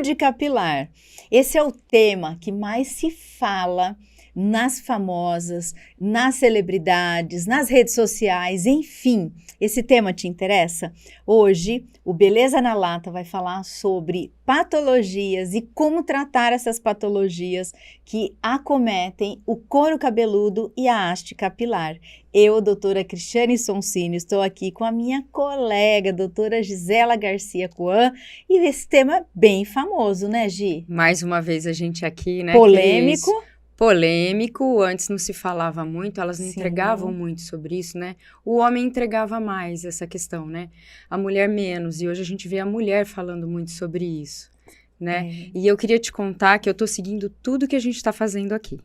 Saúde capilar. Esse é o tema que mais se fala nas famosas, nas celebridades, nas redes sociais, enfim. Esse tema te interessa? Hoje, o Beleza na Lata vai falar sobre patologias e como tratar essas patologias que acometem o couro cabeludo e a haste capilar. Eu, doutora Cristiane Sonsini, estou aqui com a minha colega, doutora Gisela Garcia Coan, e esse tema é bem famoso, né, Gi? Mais uma vez a gente aqui, né? Polêmico. Polêmico, antes não se falava muito, elas não Sim. entregavam muito sobre isso, né? O homem entregava mais essa questão, né? A mulher menos, e hoje a gente vê a mulher falando muito sobre isso, né? E eu queria te contar que eu tô seguindo tudo que a gente tá fazendo aqui.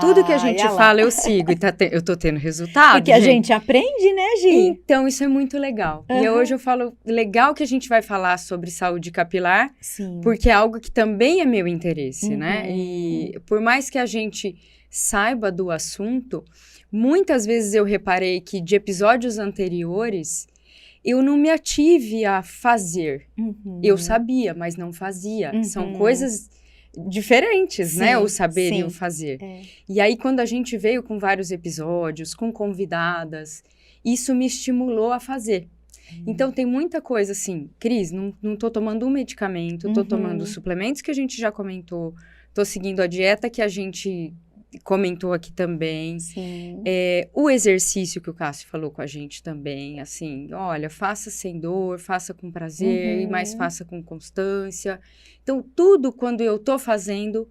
Tudo que a gente fala, eu sigo, e eu tô tendo resultado, porque a gente aprende, né, Gi? Então, isso é muito legal. E hoje eu falo, legal que a gente vai falar sobre saúde capilar, Sim. porque é algo que também é meu interesse, né? E por mais que a gente saiba do assunto, muitas vezes eu reparei que de episódios anteriores, eu não me ative a fazer. Eu sabia, mas não fazia. São coisas diferentes, Sim, né? O saber sim. e o fazer. E aí, quando a gente veio com vários episódios, com convidadas, isso me estimulou a fazer. Então, tem muita coisa assim, Cris, não tô tomando um medicamento, tô tomando suplementos que a gente já comentou, tô seguindo a dieta que a gente comentou aqui também. Sim. O exercício que o Cássio falou com a gente também, assim, olha, faça sem dor, faça com prazer, mas faça com constância. Então, tudo quando eu tô fazendo,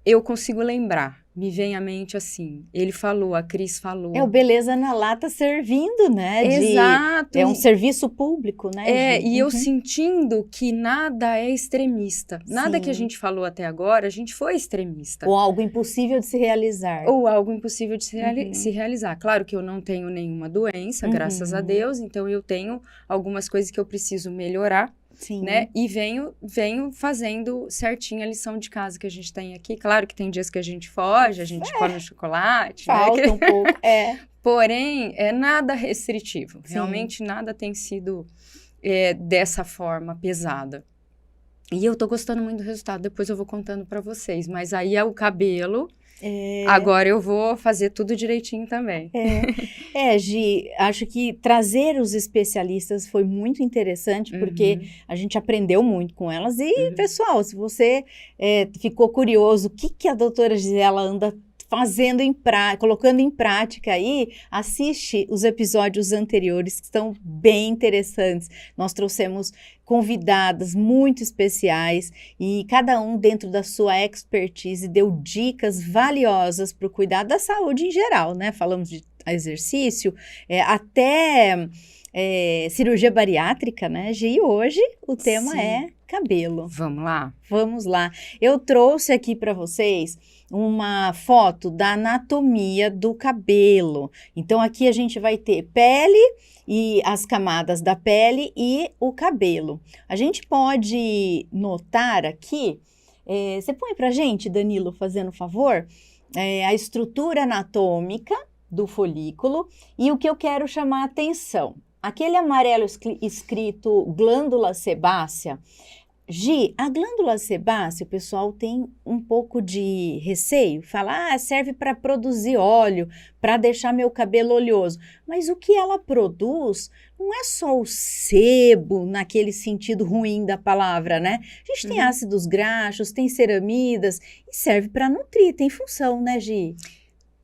eu consigo lembrar. Me vem à mente assim, ele falou, a Cris falou. É o Beleza na Lata servindo, né? Exato. É um serviço público, né, Gi? E eu sentindo que nada é extremista. Nada que a gente falou até agora, a gente foi extremista. Ou algo impossível de se realizar. Ou algo impossível de se realizar. Claro que eu não tenho nenhuma doença, graças a Deus, então eu tenho algumas coisas que eu preciso melhorar. Sim. Né? E venho fazendo certinho a lição de casa que a gente tem aqui. Claro que tem dias que a gente foge, a gente come chocolate. Falta né? um pouco, Porém, é nada restritivo. Sim. Realmente nada tem sido dessa forma pesada. E eu tô gostando muito do resultado, depois eu vou contando pra vocês. Mas aí é o cabelo... Agora eu vou fazer tudo direitinho também. Gi, acho que trazer os especialistas foi muito interessante, porque a gente aprendeu muito com elas. E, pessoal, se você ficou curioso, o que a doutora Gisela anda fazendo colocando em prática aí, assiste os episódios anteriores que estão bem interessantes. Nós trouxemos convidadas muito especiais e cada um dentro da sua expertise deu dicas valiosas para o cuidado da saúde em geral, né? Falamos de exercício, até cirurgia bariátrica, né, Gi? E hoje o tema é cabelo. Vamos lá? Vamos lá. Eu trouxe aqui para vocês uma foto da anatomia do cabelo. Então, aqui a gente vai ter pele e as camadas da pele e o cabelo. A gente pode notar aqui, você põe pra gente, Danilo, fazendo favor, a estrutura anatômica do folículo e o que eu quero chamar a atenção. Aquele amarelo escrito glândula sebácea. Gi, a glândula sebácea, o pessoal tem um pouco de receio, fala, serve para produzir óleo, para deixar meu cabelo oleoso. Mas o que ela produz não é só o sebo, naquele sentido ruim da palavra, né? A gente tem ácidos graxos, tem ceramidas e serve para nutrir, tem função, né, Gi?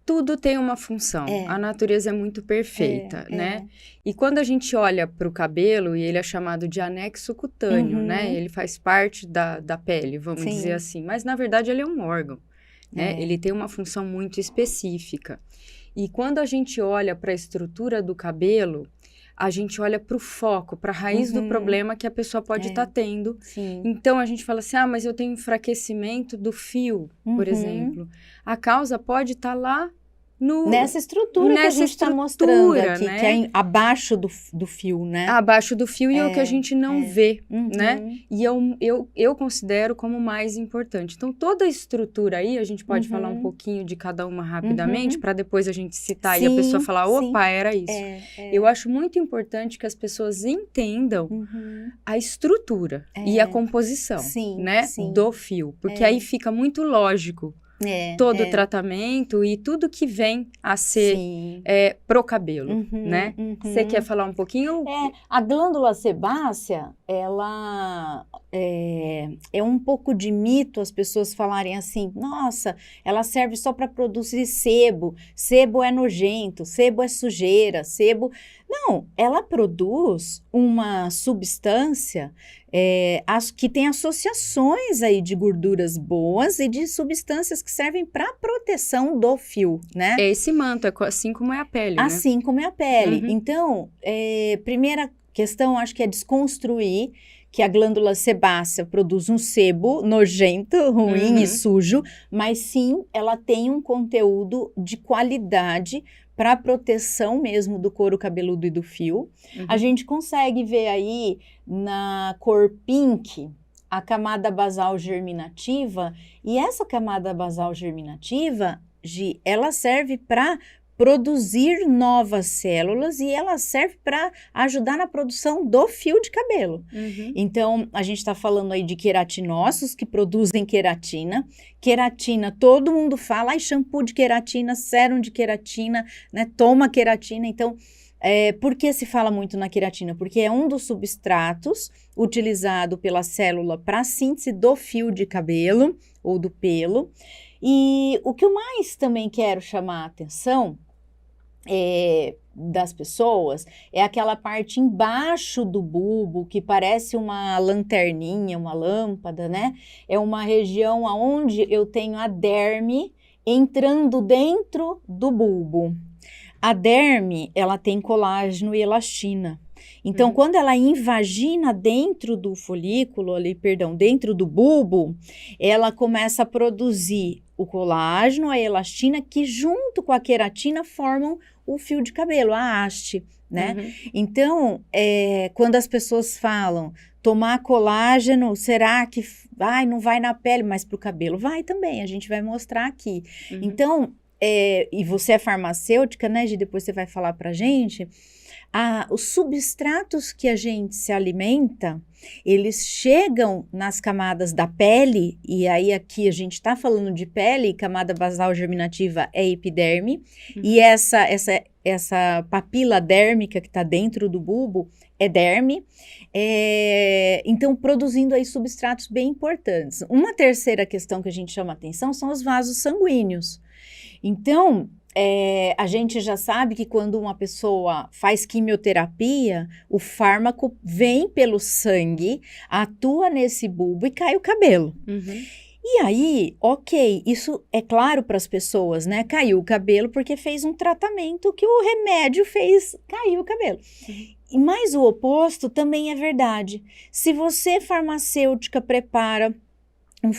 Tudo tem uma função. A natureza é muito perfeita, né? E quando a gente olha para o cabelo, e ele é chamado de anexo cutâneo, né? Ele faz parte da pele, vamos dizer assim. Mas, na verdade, ele é um órgão, né? Ele tem uma função muito específica. E quando a gente olha para a estrutura do cabelo, a gente olha para o foco, para a raiz do problema que a pessoa pode estar tendo. Sim. Então, a gente fala assim, mas eu tenho enfraquecimento do fio, por exemplo. A causa pode estar lá nessa estrutura que a gente está mostrando aqui, né? Que é abaixo do fio, né? Abaixo do fio e é o que a gente não vê, né? E eu considero como mais importante. Então, toda a estrutura aí, a gente pode falar um pouquinho de cada uma rapidamente, para depois a gente citar e a pessoa falar, opa, era isso. Eu acho muito importante que as pessoas entendam a estrutura e a composição, né? Do fio, porque aí fica muito lógico. Todo o tratamento e tudo que vem a ser pro cabelo, né? Você quer falar um pouquinho? A glândula sebácea, ela é um pouco de mito as pessoas falarem assim, nossa, ela serve só para produzir sebo, sebo é nojento, sebo é sujeira, sebo... Não, ela produz uma substância que tem associações aí de gorduras boas e de substâncias que servem para proteção do fio, né? É esse manto, assim como é a pele, né? Assim como é a pele. Então, primeira questão, acho que é desconstruir que a glândula sebácea produz um sebo nojento, ruim e sujo, mas sim, ela tem um conteúdo de qualidade para proteção mesmo do couro cabeludo e do fio. A gente consegue ver aí na cor pink a camada basal germinativa, e essa camada basal germinativa, ela serve para produzir novas células e ela serve para ajudar na produção do fio de cabelo. Então, a gente está falando aí de queratinócitos que produzem queratina. Queratina, todo mundo fala, shampoo de queratina, sérum de queratina, né? Toma queratina. Então, por que se fala muito na queratina? Porque é um dos substratos utilizado pela célula para a síntese do fio de cabelo ou do pelo. E o que eu mais também quero chamar a atenção das pessoas é aquela parte embaixo do bulbo que parece uma lanterninha, uma lâmpada, né? É uma região onde eu tenho a derme entrando dentro do bulbo. A derme, ela tem colágeno e elastina. Então, quando ela invagina dentro do folículo, dentro do bulbo, ela começa a produzir o colágeno, a elastina, que junto com a queratina formam o fio de cabelo, a haste, né? Então, quando as pessoas falam, tomar colágeno, será que não vai na pele, mas para o cabelo? Vai também, a gente vai mostrar aqui. Então, e você é farmacêutica, né, Gi? Depois você vai falar pra gente. Os substratos que a gente se alimenta, eles chegam nas camadas da pele, e aí aqui a gente está falando de pele, camada basal germinativa é epiderme, e essa papila dérmica que está dentro do bulbo é derme, então produzindo aí substratos bem importantes. Uma terceira questão que a gente chama atenção são os vasos sanguíneos. Então, a gente já sabe que quando uma pessoa faz quimioterapia, o fármaco vem pelo sangue, atua nesse bulbo e cai o cabelo. E aí, ok, isso é claro para as pessoas, né? Caiu o cabelo porque fez um tratamento que o remédio fez cair o cabelo. Mas o oposto também é verdade. Se você, farmacêutica, prepara um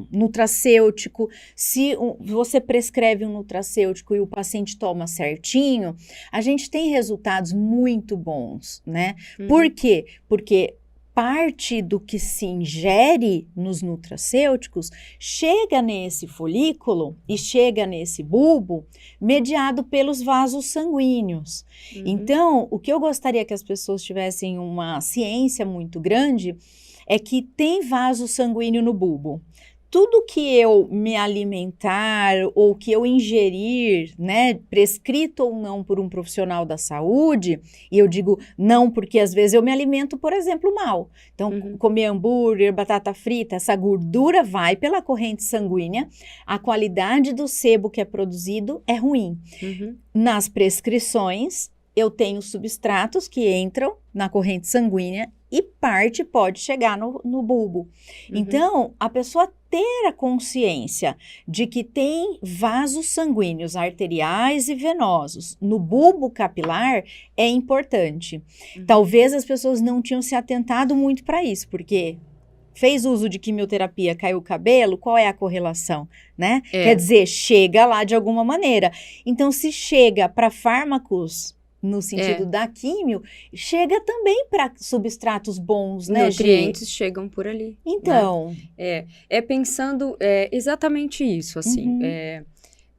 nutracêutico, se você prescreve um nutracêutico e o paciente toma certinho, a gente tem resultados muito bons, né? Por quê? Porque parte do que se ingere nos nutracêuticos chega nesse folículo e chega nesse bulbo mediado pelos vasos sanguíneos. Então, o que eu gostaria que as pessoas tivessem uma ciência muito grande é que tem vaso sanguíneo no bulbo. Tudo que eu me alimentar ou que eu ingerir, né, prescrito ou não por um profissional da saúde, e eu digo não porque às vezes eu me alimento, por exemplo, mal. Então, comer hambúrguer, batata frita, essa gordura vai pela corrente sanguínea, a qualidade do sebo que é produzido é ruim. Nas prescrições, eu tenho substratos que entram na corrente sanguínea e parte pode chegar no bulbo. Então, a pessoa ter a consciência de que tem vasos sanguíneos arteriais e venosos no bulbo capilar é importante. Talvez as pessoas não tinham se atentado muito para isso, porque fez uso de quimioterapia, caiu o cabelo, qual é a correlação, né? Quer dizer, chega lá de alguma maneira. Então, se chega para fármacos, no sentido da químio, chega também para substratos bons, né, nutrientes chegam por ali. Então. Né? Pensando exatamente isso, assim.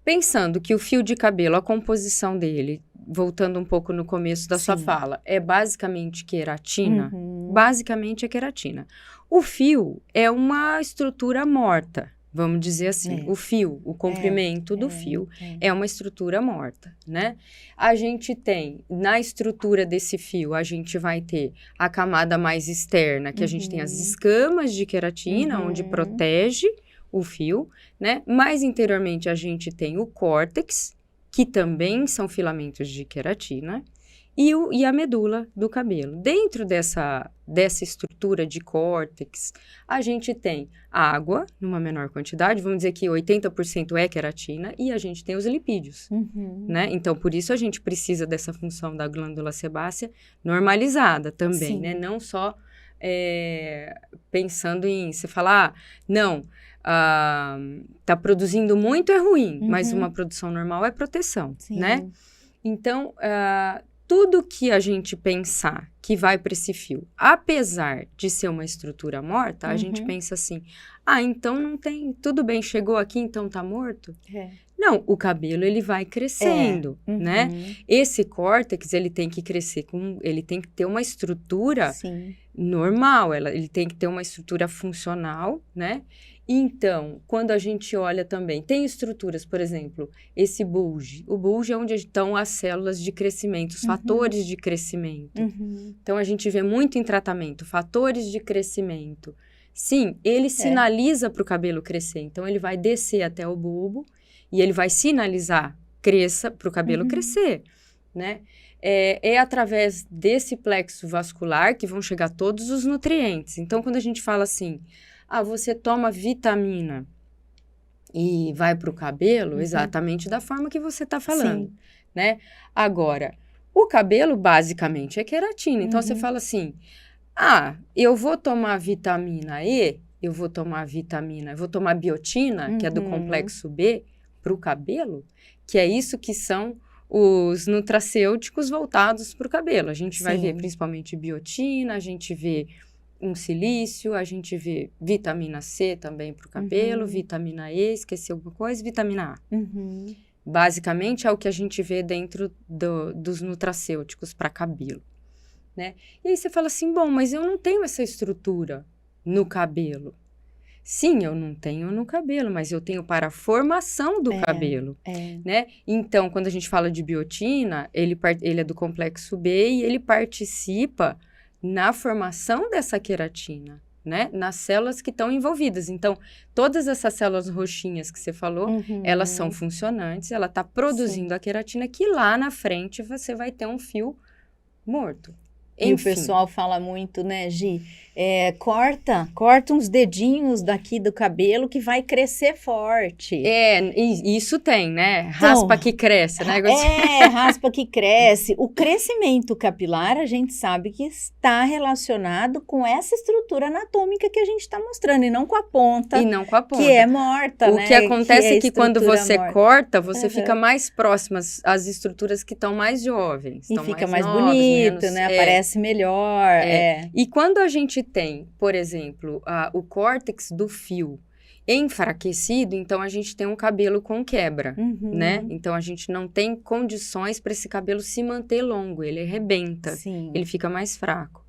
Pensando que o fio de cabelo, a composição dele, voltando um pouco no começo da sua fala, é basicamente queratina. Basicamente é queratina. O fio é uma estrutura morta, vamos dizer assim. O fio, o comprimento do fio é uma estrutura morta, né? A gente tem, na estrutura desse fio, a gente vai ter a camada mais externa, que a gente tem as escamas de queratina, onde protege o fio, né? Mais interiormente, a gente tem o córtex, que também são filamentos de queratina, e a medula do cabelo. Dentro dessa estrutura de córtex, a gente tem água, numa menor quantidade, vamos dizer que 80% é queratina, e a gente tem os lipídios, né? Então, por isso a gente precisa dessa função da glândula sebácea normalizada também, né? Não só pensando em, você falar, não, tá produzindo muito é ruim, mas uma produção normal é proteção, né? Então, tudo que a gente pensar que vai para esse fio, apesar de ser uma estrutura morta, a gente pensa assim, então não tem, tudo bem, chegou aqui, então tá morto? Não, o cabelo, ele vai crescendo, né? Esse córtex, ele tem que crescer, ele tem que ter uma estrutura normal, ele tem que ter uma estrutura funcional, né? Então, quando a gente olha também, tem estruturas, por exemplo, esse bulge. O bulge é onde estão as células de crescimento, os fatores de crescimento. Então, a gente vê muito em tratamento, fatores de crescimento. Sim, ele sinaliza para o cabelo crescer. Então, ele vai descer até o bulbo e ele vai sinalizar, cresça, para o cabelo crescer, né? É através desse plexo vascular que vão chegar todos os nutrientes. Então, quando a gente fala assim, você toma vitamina e vai para o cabelo, exatamente da forma que você está falando, né? Agora, o cabelo basicamente é queratina. Então, você fala assim, eu vou tomar vitamina E, eu vou tomar biotina, que é do complexo B, para o cabelo, que é isso que são os nutracêuticos voltados para o cabelo. A gente vai ver principalmente biotina, a gente vê um silício, a gente vê vitamina C também para o cabelo, vitamina E, esqueci alguma coisa, vitamina A. Basicamente é o que a gente vê dentro dos nutracêuticos para cabelo, né? E aí você fala assim, bom, mas eu não tenho essa estrutura no cabelo. Sim, eu não tenho no cabelo, mas eu tenho para a formação do cabelo, né? Então, quando a gente fala de biotina, ele é do complexo B e ele participa na formação dessa queratina, né? Nas células que estão envolvidas. Então, todas essas células roxinhas que você falou, elas são funcionantes, ela está produzindo a queratina que lá na frente você vai ter um fio morto. E o pessoal fala muito, né, Gi? Corta uns dedinhos daqui do cabelo que vai crescer forte. Isso tem, né? Raspa que cresce, né? Raspa que cresce. O crescimento capilar, a gente sabe que está relacionado com essa estrutura anatômica que a gente está mostrando, e não com a ponta. Que é morta, né? O que acontece é que quando você corta, você fica mais próximo às estruturas que estão mais jovens. E fica mais bonito, né? Aparece melhor. E quando a gente tem, por exemplo, o córtex do fio enfraquecido, então a gente tem um cabelo com quebra, né? Então a gente não tem condições para esse cabelo se manter longo, ele arrebenta, ele fica mais fraco.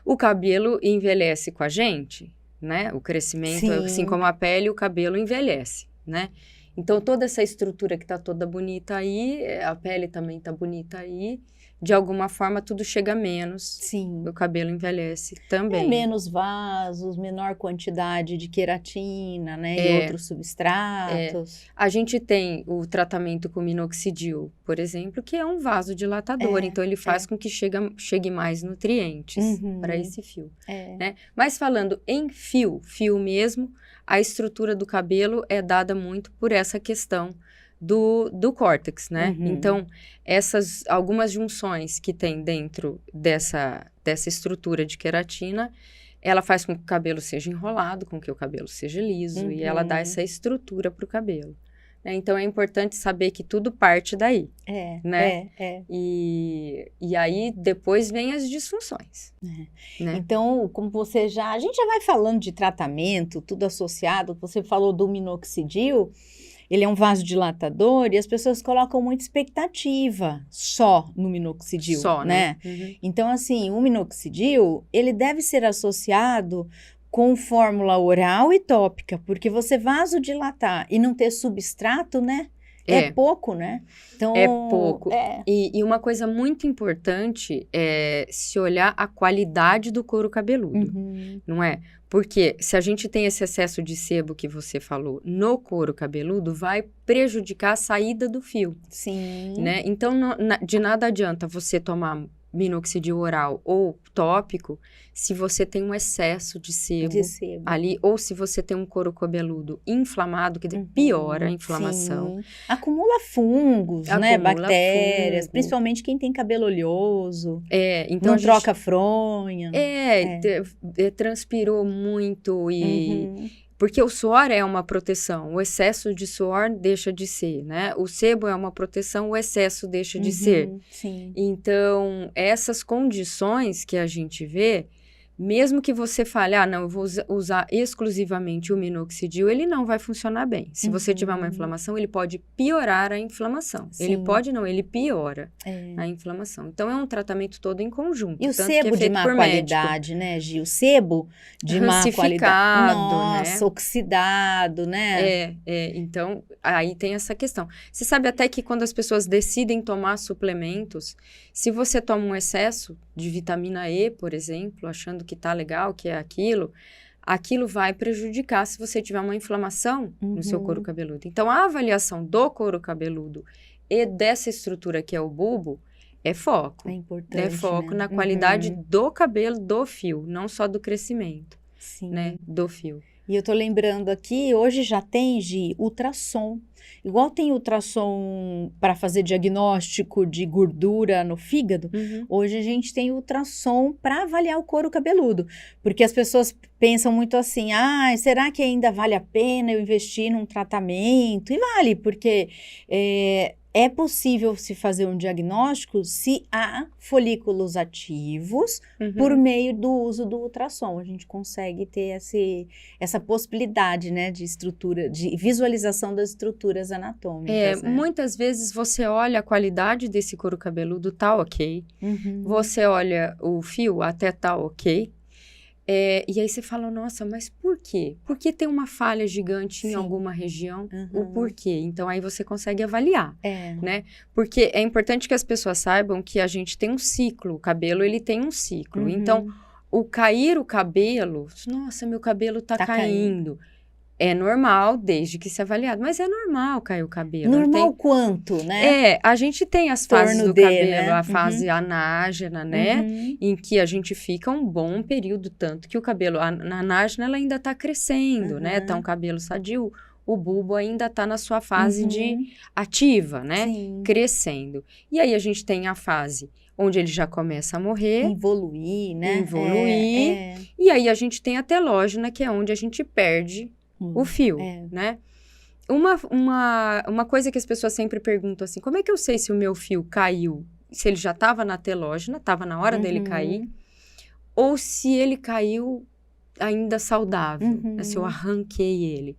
O cabelo envelhece com a gente, né? O crescimento, assim como a pele, o cabelo envelhece, né? Então toda essa estrutura que tá toda bonita aí, a pele também tá bonita aí, de alguma forma tudo chega menos. O cabelo envelhece também. Menos vasos, menor quantidade de queratina, né? E outros substratos. A gente tem o tratamento com minoxidil, por exemplo, que é um vasodilatador. Então, ele faz com que chegue mais nutrientes para esse fio. Né? Mas falando em fio mesmo, a estrutura do cabelo é dada muito por essa questão do córtex, né? Então, algumas junções que tem dentro dessa estrutura de queratina, ela faz com que o cabelo seja enrolado, com que o cabelo seja liso, e ela dá essa estrutura para o cabelo. Né? Então, é importante saber que tudo parte daí, né? E aí, depois vem as disfunções. Né? Então, como você a gente já vai falando de tratamento, tudo associado, você falou do minoxidil, ele é um vasodilatador e as pessoas colocam muita expectativa só no minoxidil, né? Então, assim, o minoxidil, ele deve ser associado com fórmula oral e tópica, porque você vasodilatar e não ter substrato, né? É pouco, né? Então, é pouco. E uma coisa muito importante é se olhar a qualidade do couro cabeludo, não é? Porque se a gente tem esse excesso de sebo que você falou no couro cabeludo, vai prejudicar a saída do fio. Sim. Né? Então, de nada adianta você tomar minoxidil oral ou tópico se você tem um excesso de sebo ali, ou se você tem um couro cabeludo inflamado, que piora a inflamação. Sim. Acumula fungos, né? Bactérias, principalmente quem tem cabelo oleoso, então não troca fronha. Transpirou muito porque o suor é uma proteção, o excesso de suor deixa de ser, né? O sebo é uma proteção, o excesso deixa de ser. Sim. Então, essas condições que a gente vê, mesmo que você fale, não, eu vou usar exclusivamente o minoxidil, ele não vai funcionar bem. Se você tiver uma inflamação, ele pode piorar a inflamação. Sim. Ele pode não, ele piora a inflamação. Então, é um tratamento todo em conjunto. E o sebo de má qualidade, né, Gil? O sebo de má qualidade. Nossa, né? Oxidado, né? Então, aí tem essa questão. Você sabe até que quando as pessoas decidem tomar suplementos, se você toma um excesso de vitamina E, por exemplo, achando que tá legal, que é aquilo vai prejudicar se você tiver uma inflamação no seu couro cabeludo. Então, a avaliação do couro cabeludo e dessa estrutura que é o bulbo é foco. É importante, é foco, né? na qualidade do cabelo, do fio, não só do crescimento, né, do fio. E eu tô lembrando aqui, hoje já tem, Gi, ultrassom. Igual tem ultrassom para fazer diagnóstico de gordura no fígado, hoje a gente tem ultrassom para avaliar o couro cabeludo. Porque as pessoas pensam muito assim, será que ainda vale a pena eu investir num tratamento? E vale, porque é possível se fazer um diagnóstico se há folículos ativos por meio do uso do ultrassom. A gente consegue ter essa possibilidade, né, de estrutura, de visualização das estruturas anatômicas. Né? Muitas vezes você olha a qualidade desse couro cabeludo, tá ok. Você olha o fio, até tá ok. E aí você fala, nossa, mas por quê? Por que tem uma falha gigante em alguma região? O porquê? Então, aí você consegue avaliar, né? Porque é importante que as pessoas saibam que a gente tem um ciclo, o cabelo, ele tem um ciclo. Então, cair o cabelo, nossa, meu cabelo tá caindo. É normal, desde que se avaliado. Mas é normal cair o cabelo. Normal quanto, né? A gente tem as fases do cabelo, né? A fase anágena, né? Em que a gente fica um bom período, tanto que o cabelo, na anágena, ela ainda tá crescendo, né? Tá um cabelo sadio. O bulbo ainda tá na sua fase de ativa, né? Sim. Crescendo. E aí, a gente tem a fase onde ele já começa a morrer. Evoluir, né? Evoluir. E aí, a gente tem a telógena, que é onde a gente perde o fio, né? Uma coisa que as pessoas sempre perguntam assim, como é que eu sei se o meu fio caiu? Se ele já estava na telógena, estava na hora dele cair, ou se ele caiu ainda saudável, se eu arranquei ele.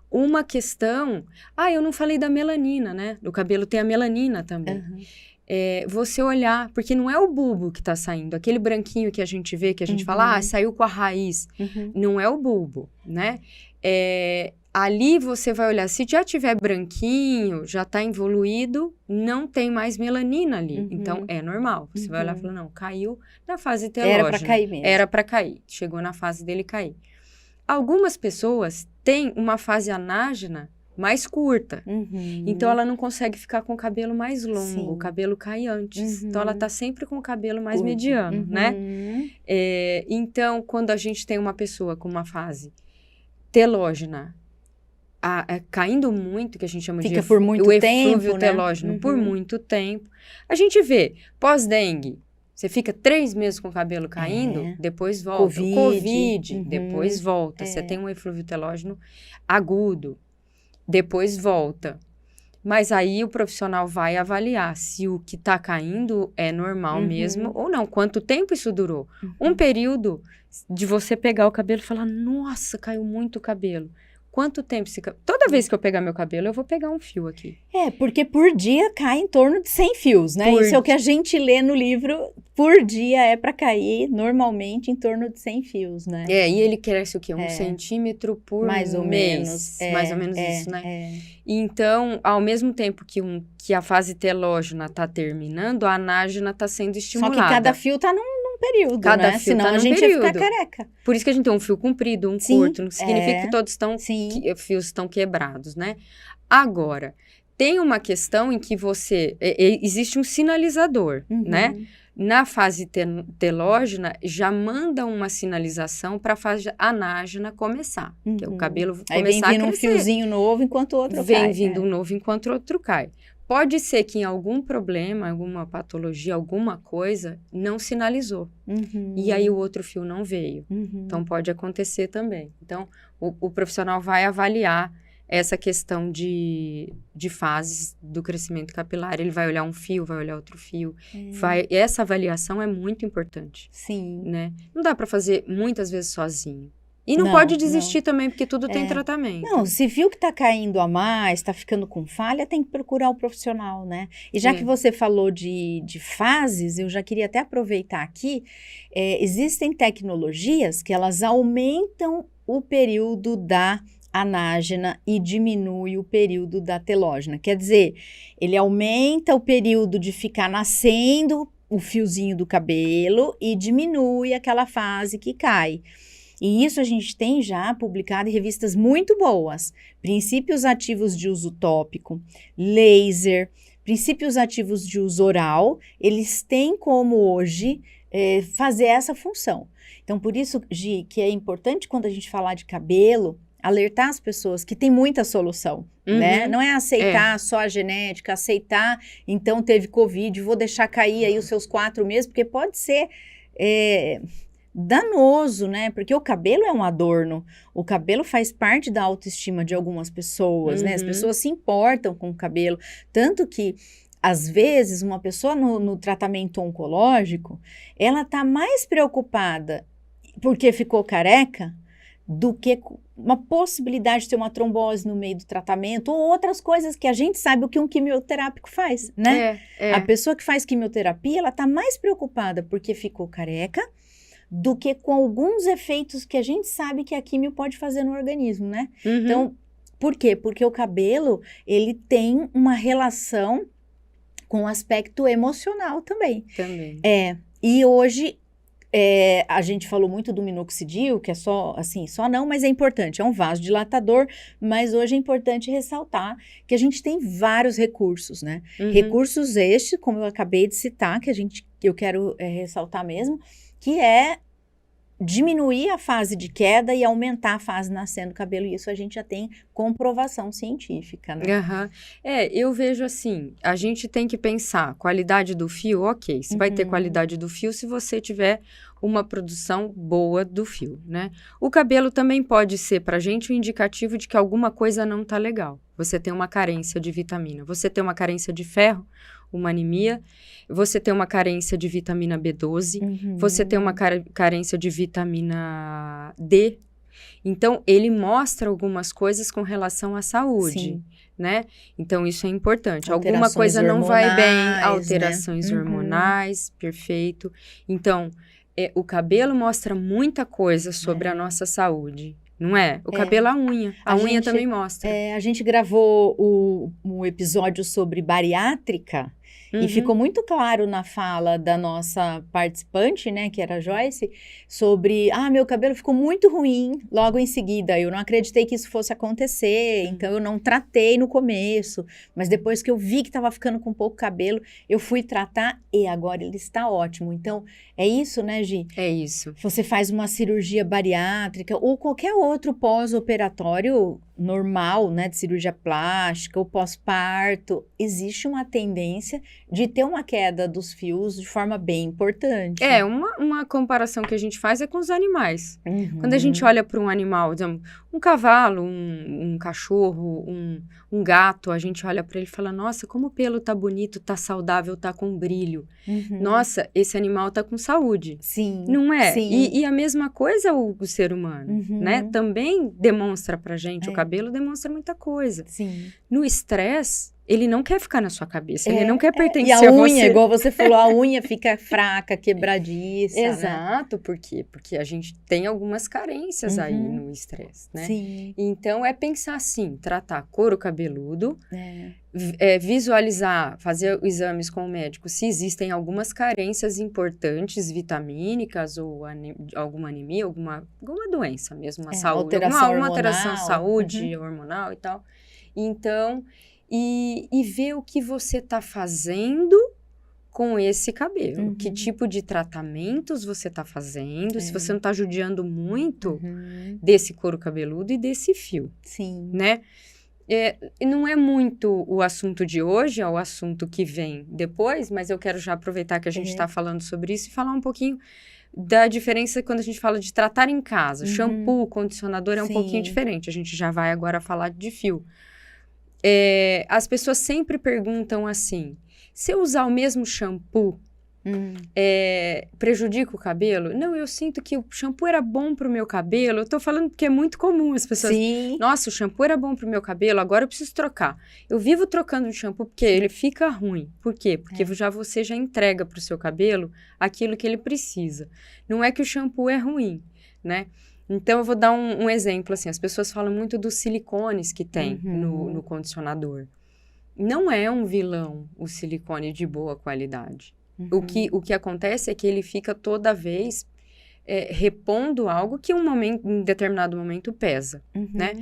Uma questão... eu não falei da melanina, né? No cabelo tem a melanina também. Você olhar, porque não é o bulbo que está saindo, aquele branquinho que a gente vê, que a gente fala, saiu com a raiz. Não é o bulbo, né? Ali você vai olhar, se já tiver branquinho, já está evoluído, não tem mais melanina ali. Então, é normal. Você vai olhar e falar, não, caiu na fase telógena. Era para cair mesmo. Era para cair. Chegou na fase dele cair. Algumas pessoas têm uma fase anágena mais curta. Então, ela não consegue ficar com o cabelo mais longo. O cabelo cai antes. Então, ela tá sempre com o cabelo mais mediano, né? Então, quando a gente tem uma pessoa com uma fase telógena caindo muito, que a gente chama Fica por muito o tempo, eflúvio telógeno por muito tempo, a gente vê pós-dengue, Você fica 3 meses com o cabelo caindo, depois volta. Covid, depois volta. Você tem um eflúvio telógeno agudo, depois volta. Mas aí o profissional vai avaliar se o que está caindo é normal mesmo ou não. Quanto tempo isso durou? Um período de você pegar o cabelo e falar, nossa, caiu muito o cabelo. Quanto tempo Toda vez que eu pegar meu cabelo, eu vou pegar um fio aqui. Porque por dia cai em torno de 100 fios, né? Isso é o que a gente lê no livro. Por dia é para cair, normalmente, em torno de 100 fios, né? E ele cresce o quê? 1 centímetro por mais ou mês. Mais ou menos isso, né? Então, ao mesmo tempo que a fase telógena está terminando, a anágena está sendo estimulada. Só que cada fio está num período, cada né? Fio Senão tá a gente período. ia ficar careca. Por isso que a gente tem um fio comprido, um curto. Não significa que todos fios estão quebrados, né? Agora, tem uma questão em que existe um sinalizador, né? Na fase telógena, já manda uma sinalização para a fase anágena começar. Que é o cabelo começar a crescer. Aí vem vindo um fiozinho novo enquanto o outro cai. Vem vindo um novo enquanto o outro cai. Pode ser que em algum problema, alguma patologia, alguma coisa, não sinalizou. E aí o outro fio não veio. Então, pode acontecer também. Então, o profissional vai avaliar essa questão de fases do crescimento capilar. Ele vai olhar um fio, vai olhar outro fio. Essa avaliação é muito importante. Sim. Né? Não dá para fazer muitas vezes sozinho. E não pode desistir também, porque tudo tem tratamento. Não, se viu que tá caindo a mais, tá ficando com falha, tem que procurar o profissional, né? E já que você falou de fases, eu já queria até aproveitar aqui, existem tecnologias que elas aumentam o período da anágena e diminui o período da telógena. Quer dizer, ele aumenta o período de ficar nascendo o fiozinho do cabelo e diminui aquela fase que cai. E isso a gente tem já publicado em revistas muito boas. Princípios ativos de uso tópico, laser, princípios ativos de uso oral, eles têm como hoje fazer essa função. Então, por isso, Gi, que é importante quando a gente falar de cabelo, alertar as pessoas que tem muita solução, né? Não é aceitar só a genética, aceitar, então teve Covid, vou deixar cair aí os seus 4 meses, porque pode ser... danoso, né? Porque o cabelo é um adorno. O cabelo faz parte da autoestima de algumas pessoas, né? As pessoas se importam com o cabelo. Tanto que, às vezes, uma pessoa no tratamento oncológico, ela tá mais preocupada porque ficou careca do que uma possibilidade de ter uma trombose no meio do tratamento ou outras coisas que a gente sabe o que um quimioterápico faz, né? A pessoa que faz quimioterapia, ela tá mais preocupada porque ficou careca do que com alguns efeitos que a gente sabe que a quimio pode fazer no organismo, né? Então, por quê? Porque o cabelo, ele tem uma relação com o aspecto emocional também. E hoje, a gente falou muito do minoxidil, que é só, assim, só não, mas é importante, é um vasodilatador, mas hoje é importante ressaltar que a gente tem vários recursos, né? Recursos estes, como eu acabei de citar, que eu quero ressaltar mesmo, que é diminuir a fase de queda e aumentar a fase nascendo do cabelo, e isso a gente já tem comprovação científica, né? Eu vejo assim, a gente tem que pensar, qualidade do fio, ok, você vai ter qualidade do fio se você tiver uma produção boa do fio, né? O cabelo também pode ser pra gente um indicativo de que alguma coisa não tá legal. Você tem uma carência de vitamina, você tem uma carência de ferro, uma anemia, você tem uma carência de vitamina B12, você tem uma carência de vitamina D. Então, ele mostra algumas coisas com relação à saúde, né? Então, isso é importante. Alguma coisa não vai bem, alterações hormonais, perfeito. Então, o cabelo mostra muita coisa sobre a nossa saúde. Não é? O cabelo, a unha. A unha também mostra. A gente gravou um episódio sobre bariátrica e ficou muito claro na fala da nossa participante, né, que era a Joyce, sobre, meu cabelo ficou muito ruim logo em seguida. Eu não acreditei que isso fosse acontecer, então eu não tratei no começo. Mas depois que eu vi que estava ficando com pouco cabelo, eu fui tratar e agora ele está ótimo. Então, é isso, né, Gi? É isso. Você faz uma cirurgia bariátrica ou qualquer outro pós-operatório, normal, né, de cirurgia plástica, ou pós-parto, existe uma tendência de ter uma queda dos fios de forma bem importante. Uma comparação que a gente faz é com os animais. Uhum. Quando a gente olha para um animal, um cavalo, um cachorro, um gato, a gente olha para ele e fala, nossa, como o pelo tá bonito, tá saudável, tá com brilho. Uhum. Nossa, esse animal tá com saúde. Sim. Não é? Sim. E a mesma coisa o ser humano, né? Também demonstra pra gente, o cabelo demonstra muita coisa. Sim. No estresse, ele não quer ficar na sua cabeça, ele não quer pertencer a unha, você. igual você falou, a unha fica fraca, quebradiça, Exato, por quê? Porque a gente tem algumas carências aí no estresse, né? Sim. Então, é pensar assim, tratar couro cabeludo, visualizar, fazer exames com o médico se existem algumas carências importantes, vitamínicas ou alguma anemia, alguma doença mesmo, uma saúde, alguma alteração de saúde hormonal e tal. Então, e ver o que você está fazendo com esse cabelo. Que tipo de tratamentos você está fazendo, se você não está judiando muito desse couro cabeludo e desse fio. Sim. Né? Não é muito o assunto de hoje, é o assunto que vem depois, mas eu quero já aproveitar que a gente está falando sobre isso e falar um pouquinho da diferença quando a gente fala de tratar em casa. Shampoo, condicionador é um pouquinho diferente. A gente já vai agora falar de fio. As pessoas sempre perguntam assim, se eu usar o mesmo shampoo, prejudica o cabelo? Não, eu sinto que o shampoo era bom pro meu cabelo. Eu tô falando porque é muito comum as pessoas... Sim. Nossa, o shampoo era bom pro meu cabelo, agora eu preciso trocar. Eu vivo trocando de shampoo porque ele fica ruim. Por quê? Porque você já entrega pro seu cabelo aquilo que ele precisa. Não é que o shampoo é ruim, né? Então, eu vou dar um exemplo, assim, as pessoas falam muito dos silicones que tem no condicionador. Não é um vilão o silicone de boa qualidade. O que acontece é que ele fica toda vez repondo algo que em determinado momento pesa, né?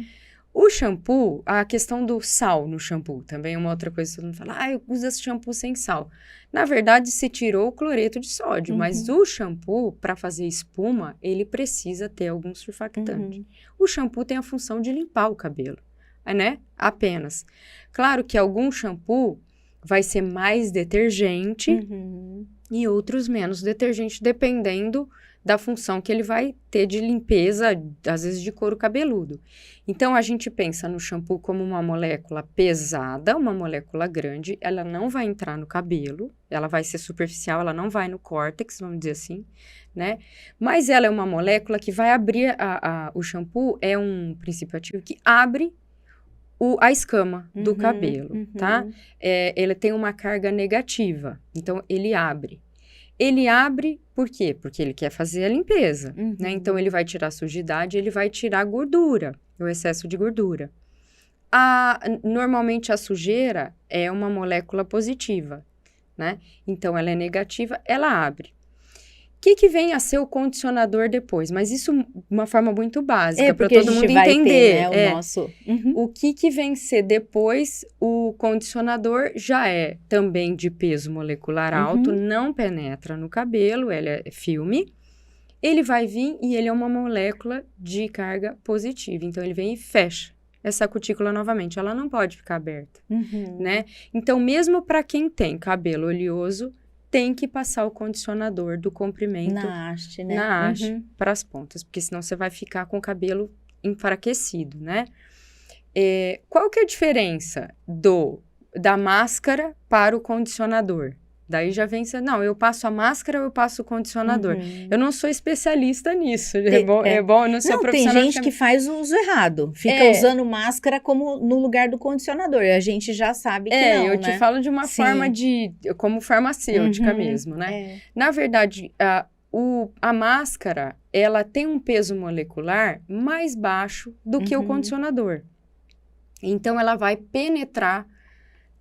O shampoo, a questão do sal no shampoo, também é uma outra coisa que todo mundo fala, eu uso esse shampoo sem sal. Na verdade, se tirou o cloreto de sódio, mas o shampoo, para fazer espuma, ele precisa ter algum surfactante. O shampoo tem a função de limpar o cabelo, né? Apenas. Claro que algum shampoo vai ser mais detergente e outros menos detergente, dependendo da função que ele vai ter de limpeza, às vezes de couro cabeludo. Então, a gente pensa no shampoo como uma molécula pesada, uma molécula grande, ela não vai entrar no cabelo, ela vai ser superficial, ela não vai no córtex, vamos dizer assim, né? Mas ela é uma molécula que vai abrir, o shampoo é um princípio ativo que abre a escama do cabelo, tá? Ele tem uma carga negativa, então ele abre. Ele abre por quê? Porque ele quer fazer a limpeza, né? Então, ele vai tirar a sujidade, ele vai tirar a gordura, o excesso de gordura. Normalmente, a sujeira é uma molécula positiva, né? Então, ela é negativa, ela abre. O que vem a ser o condicionador depois? Mas isso de uma forma muito básica, para todo mundo entender. Ter, né, o nosso... O que vem ser depois, o condicionador já é também de peso molecular alto, não penetra no cabelo, ele é filme. Ele vai vir e ele é uma molécula de carga positiva. Então, ele vem e fecha essa cutícula novamente. Ela não pode ficar aberta, né? Então, mesmo para quem tem cabelo oleoso, tem que passar o condicionador do comprimento na haste, né? Na haste para as pontas, porque senão você vai ficar com o cabelo enfraquecido, né? Qual que é a diferença da máscara para o condicionador? Daí já vem, não, eu passo a máscara ou eu passo o condicionador? Eu não sou especialista nisso, é bom, eu não sou profissional. Tem gente que faz o uso errado, fica usando máscara como no lugar do condicionador, e a gente já sabe que não, eu te falo de uma forma como farmacêutica mesmo, né? Na verdade, a máscara, ela tem um peso molecular mais baixo do que o condicionador. Então, ela vai penetrar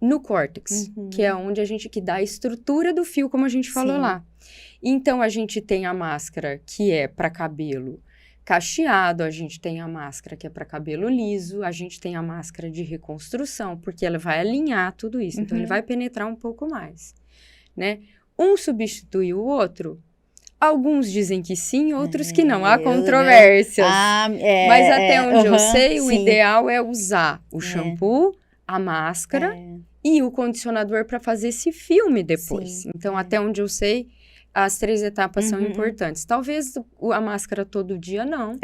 no córtex, que é onde que dá a estrutura do fio, como a gente falou lá. Então, a gente tem a máscara que é para cabelo cacheado, a gente tem a máscara que é para cabelo liso, a gente tem a máscara de reconstrução, porque ela vai alinhar tudo isso. Então, ele vai penetrar um pouco mais, né? Um substitui o outro? Alguns dizem que sim, outros que não. Há controvérsias. Mas até onde eu sei, o ideal é usar o shampoo, a máscara e o condicionador para fazer esse filme depois. Sim, então, até onde eu sei, as 3 etapas são importantes. Talvez a máscara todo dia não.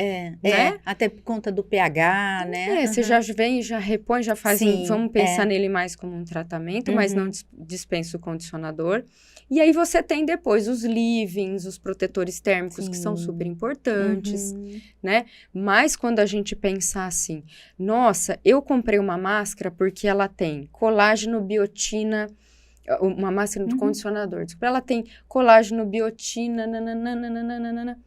Né? Até por conta do pH, né? Você já vem, já repõe, já faz vamos pensar nele mais como um tratamento, mas não dispensa o condicionador. E aí você tem depois os leave-ins, os protetores térmicos, que são super importantes, né? Mas quando a gente pensar assim, nossa, eu comprei uma máscara porque ela tem colágeno, biotina, uma máscara de condicionador, ela tem colágeno, biotina, nananana.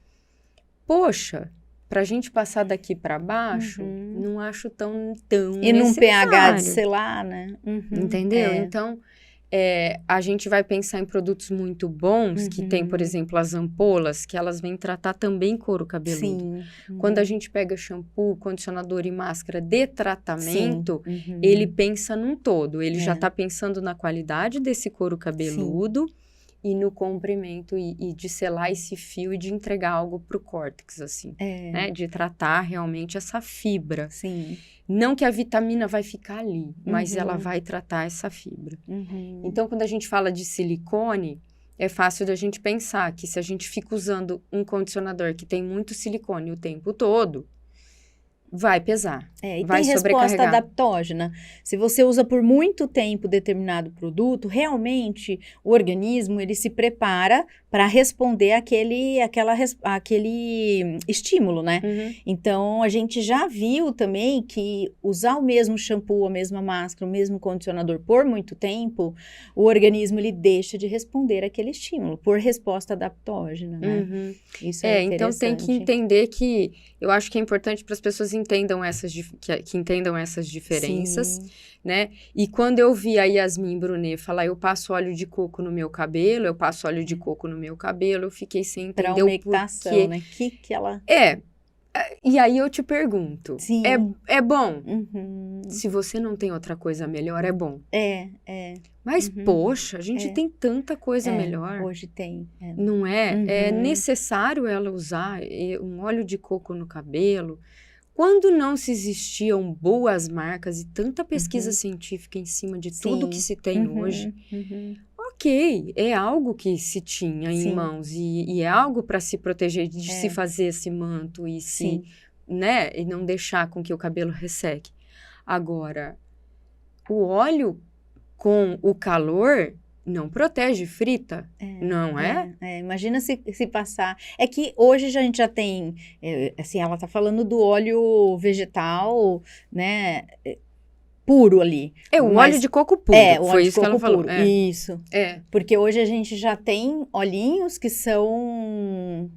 Poxa, pra gente passar daqui pra baixo, não acho tão e num pH de, sei lá, né? Entendeu? Então, a gente vai pensar em produtos muito bons, que tem, por exemplo, as ampolas, que elas vêm tratar também couro cabeludo. Quando a gente pega shampoo, condicionador e máscara de tratamento, ele pensa num todo. Ele já tá pensando na qualidade desse couro cabeludo e no comprimento e de selar esse fio e de entregar algo pro córtex, assim, né? De tratar realmente essa fibra. Não que a vitamina vai ficar ali, mas ela vai tratar essa fibra. Então, quando a gente fala de silicone, é fácil da gente pensar que se a gente fica usando um condicionador que tem muito silicone o tempo todo, vai pesar, e vai tem resposta sobrecarregar. adaptógena. Se você usa por muito tempo determinado produto, realmente o organismo ele se prepara para responder aquele estímulo, né? Então, a gente já viu também que usar o mesmo shampoo, a mesma máscara, o mesmo condicionador por muito tempo, o organismo ele deixa de responder aquele estímulo por resposta adaptógena, né? Isso é interessante. Então tem que entender que eu acho que é importante para as pessoas entendam que entendam essas diferenças, né? E quando eu vi a Yasmin Brunet falar, eu passo óleo de coco no meu cabelo, eu fiquei sem entender o porquê. Né? Que ela... E aí eu te pergunto, é bom? Se você não tem outra coisa melhor, é bom. Mas, poxa, a gente tem tanta coisa melhor. Hoje tem. Não é? É necessário ela usar um óleo de coco no cabelo. Quando não se existiam boas marcas e tanta pesquisa científica em cima de tudo que se tem hoje, ok, é algo que se tinha em mãos e é algo para se proteger de se fazer esse manto e né, e não deixar com que o cabelo resseque. Agora, o óleo com o calor não protege, frita, não é? Imagina se passar... É que hoje a gente já tem, assim, ela tá falando do óleo vegetal, né, puro ali. O óleo de coco puro, o foi óleo isso de coco que ela falou. Puro. Isso. Porque hoje a gente já tem olhinhos que são...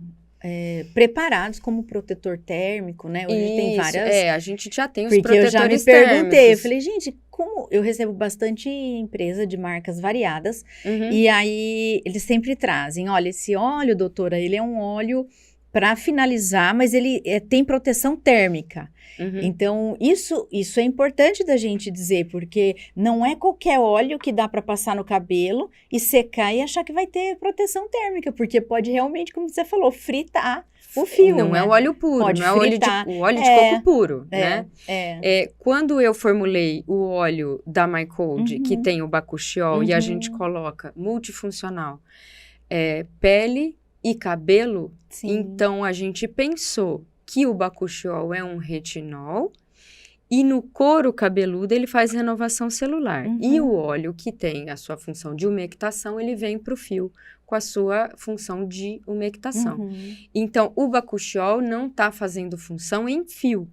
preparados como protetor térmico, né? Hoje tem várias... a gente já tem os porque protetores térmicos. Porque eu já me perguntei, eu falei, gente, como... Eu recebo bastante empresa de marcas variadas, e aí eles sempre trazem, olha, esse óleo, doutora, ele é um óleo para finalizar, mas ele tem proteção térmica. Então, isso é importante da gente dizer, porque não é qualquer óleo que dá para passar no cabelo e secar e achar que vai ter proteção térmica, porque pode realmente, como você falou, fritar o fio. Não, né? É o óleo puro, pode não fritar. É o óleo de coco puro, né? Quando eu formulei o óleo da MyCode, que tem o bakuchiol, e a gente coloca multifuncional, pele e cabelo, então a gente pensou que o bakuchiol é um retinol e no couro cabeludo ele faz renovação celular. E o óleo que tem a sua função de umectação, ele vem para o fio com a sua função de umectação. Então, o bakuchiol não está fazendo função em fio.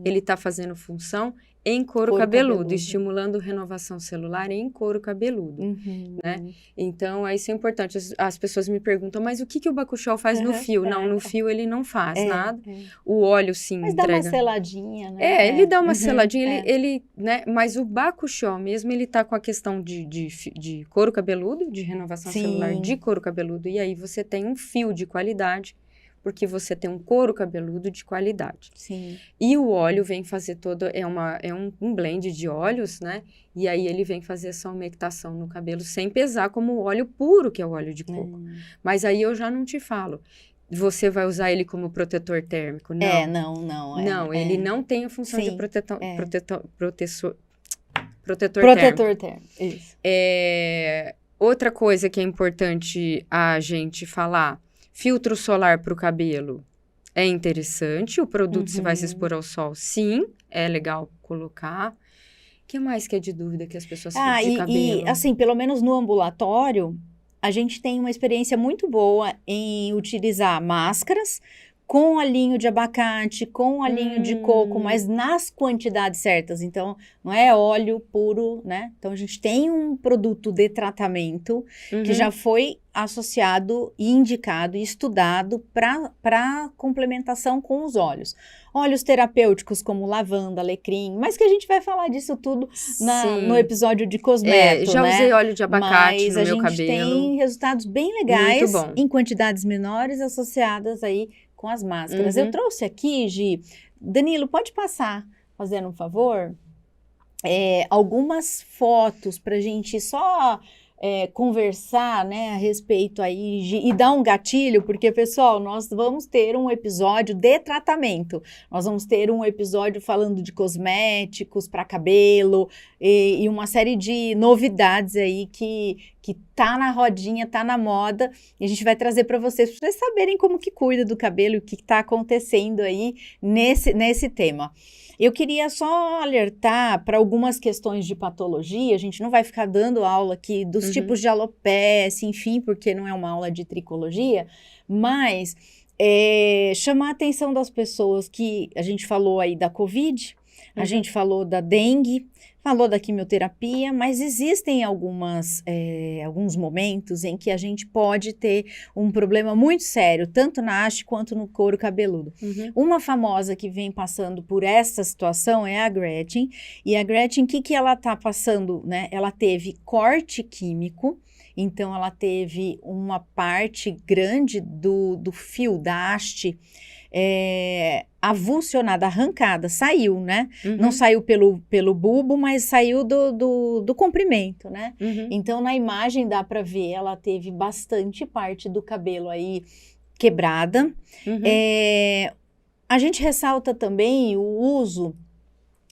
Ele está fazendo função em couro cabeludo, estimulando renovação celular em couro cabeludo, né? Então, isso é importante. As pessoas me perguntam, mas o que o bakuchiol faz no fio? Não, no fio ele não faz nada. O óleo sim mas entrega... Mas dá uma seladinha, né? Ele dá uma seladinha, ele, né? Mas o bakuchiol mesmo, ele tá com a questão de couro cabeludo, de renovação celular de couro cabeludo, e aí você tem um fio de qualidade porque você tem um couro cabeludo de qualidade. Sim. E o óleo vem fazer um blend de óleos, né? E aí ele vem fazer essa umectação no cabelo sem pesar como o óleo puro, que é o óleo de coco. Mas aí eu já não te falo. Você vai usar ele como protetor térmico? Não. Não, ele não tem a função de protetor térmico. Isso. Outra coisa que é importante a gente falar, filtro solar para o cabelo é interessante, o produto se vai se expor ao sol, sim, é legal colocar. O que mais que é de dúvida que as pessoas ficam de cabelo? E assim, pelo menos no ambulatório, a gente tem uma experiência muito boa em utilizar máscaras com olhinho de abacate, com olhinho de coco, mas nas quantidades certas. Então, não é óleo puro, né? Então, a gente tem um produto de tratamento que já foi associado e indicado e estudado para complementação com os óleos terapêuticos como lavanda, alecrim, mas que a gente vai falar disso tudo no episódio de cosméticos, já usei óleo de abacate no meu cabelo. Mas a gente tem resultados bem legais em quantidades menores associadas aí com as máscaras. Eu trouxe aqui, Gi, Danilo, pode passar, fazendo um favor, algumas fotos para a gente só conversar, né, a respeito aí e dar um gatilho, porque, pessoal, nós vamos ter um episódio de tratamento, nós vamos ter um episódio falando de cosméticos para cabelo e uma série de novidades aí que tá na rodinha, tá na moda, e a gente vai trazer para vocês saberem como que cuida do cabelo e o que tá acontecendo aí nesse tema. Eu queria só alertar para algumas questões de patologia, a gente não vai ficar dando aula aqui dos tipos de alopecia, enfim, porque não é uma aula de tricologia, mas chamar a atenção das pessoas que a gente falou aí da Covid, a gente falou da dengue, falou da quimioterapia, mas existem alguns momentos em que a gente pode ter um problema muito sério, tanto na haste quanto no couro cabeludo. Uma famosa que vem passando por essa situação é a Gretchen, e a Gretchen, o que ela está passando, né? Ela teve corte químico, então ela teve uma parte grande do fio, da haste, avulsionada, arrancada, saiu, né? Não saiu pelo bulbo, mas saiu do comprimento, né? Então, na imagem dá para ver, ela teve bastante parte do cabelo aí quebrada. A gente ressalta também o uso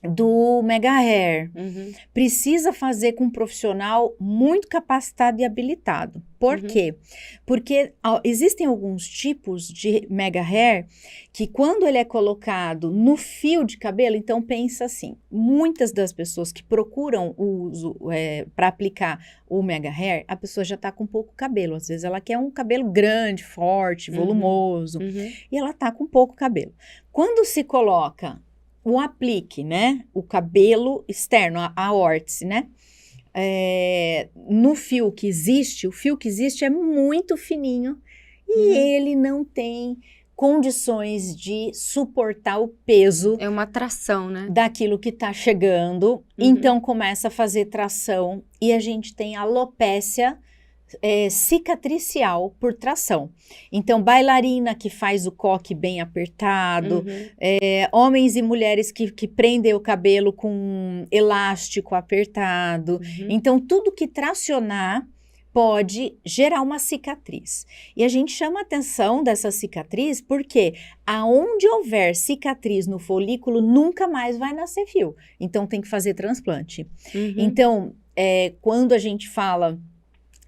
do Mega Hair. Precisa fazer com um profissional muito capacitado e habilitado. Por quê? Porque existem alguns tipos de Mega Hair que quando ele é colocado no fio de cabelo, então pensa assim, muitas das pessoas que procuram o uso para aplicar o Mega Hair, a pessoa já está com pouco cabelo, às vezes ela quer um cabelo grande, forte, volumoso, e ela está com pouco cabelo. Quando se coloca o aplique, né, o cabelo externo, a órtice, né, no fio que existe, o fio que existe é muito fininho e ele não tem condições de suportar o peso. É uma tração, né? Daquilo que está chegando, então começa a fazer tração e a gente tem alopécia cicatricial por tração. Então, bailarina que faz o coque bem apertado, homens e mulheres que prendem o cabelo com elástico apertado. Então, tudo que tracionar pode gerar uma cicatriz. E a gente chama a atenção dessa cicatriz porque aonde houver cicatriz no folículo, nunca mais vai nascer fio. Então, tem que fazer transplante. Então, quando a gente fala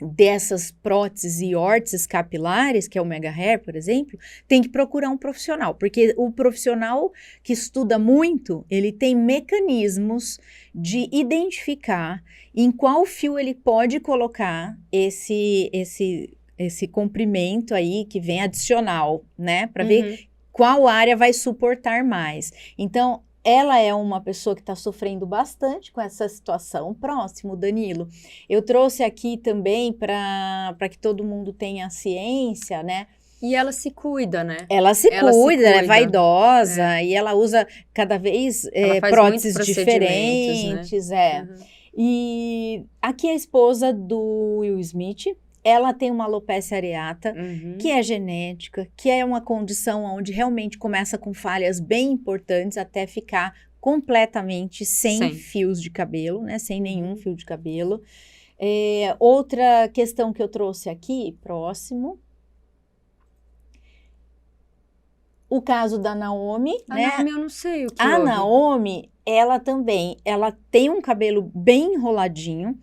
dessas próteses e órtices capilares, que é o Mega Hair, por exemplo, tem que procurar um profissional, porque o profissional que estuda muito, ele tem mecanismos de identificar em qual fio ele pode colocar esse comprimento aí que vem adicional, né, para ver qual área vai suportar mais. Então, ela é uma pessoa que está sofrendo bastante com essa situação. Próximo, Danilo. Eu trouxe aqui também para que todo mundo tenha ciência, né? E ela se cuida, né? Ela se cuida, ela é vaidosa e ela usa cada vez próteses diferentes, né? E aqui é a esposa do Will Smith, ela tem uma alopecia areata, que é genética, que é uma condição onde realmente começa com falhas bem importantes até ficar completamente sem fios de cabelo, né? Sem nenhum fio de cabelo. Outra questão que eu trouxe aqui, próximo. O caso da Naomi, né? A Naomi eu não sei o que A Naomi, ela tem um cabelo bem enroladinho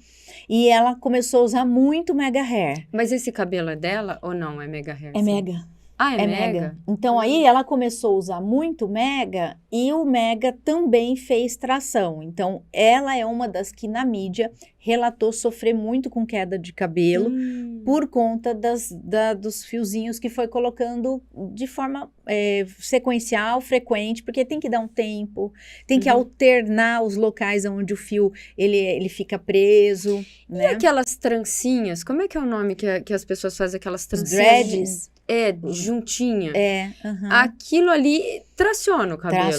e ela começou a usar muito mega hair. Mas esse cabelo é dela ou não? É mega hair? É mega. Ah, é mega? Então, aí ela começou a usar muito mega e o mega também fez tração. Então, ela é uma das que na mídia relatou sofrer muito com queda de cabelo por conta dos fiozinhos que foi colocando de forma sequencial, frequente, porque tem que dar um tempo, tem que alternar os locais onde o fio ele fica preso. E aquelas trancinhas? Como é que é o nome que as pessoas fazem aquelas trancinhas? Dreads. Juntinha. Uhum. Aquilo ali traciona o cabelo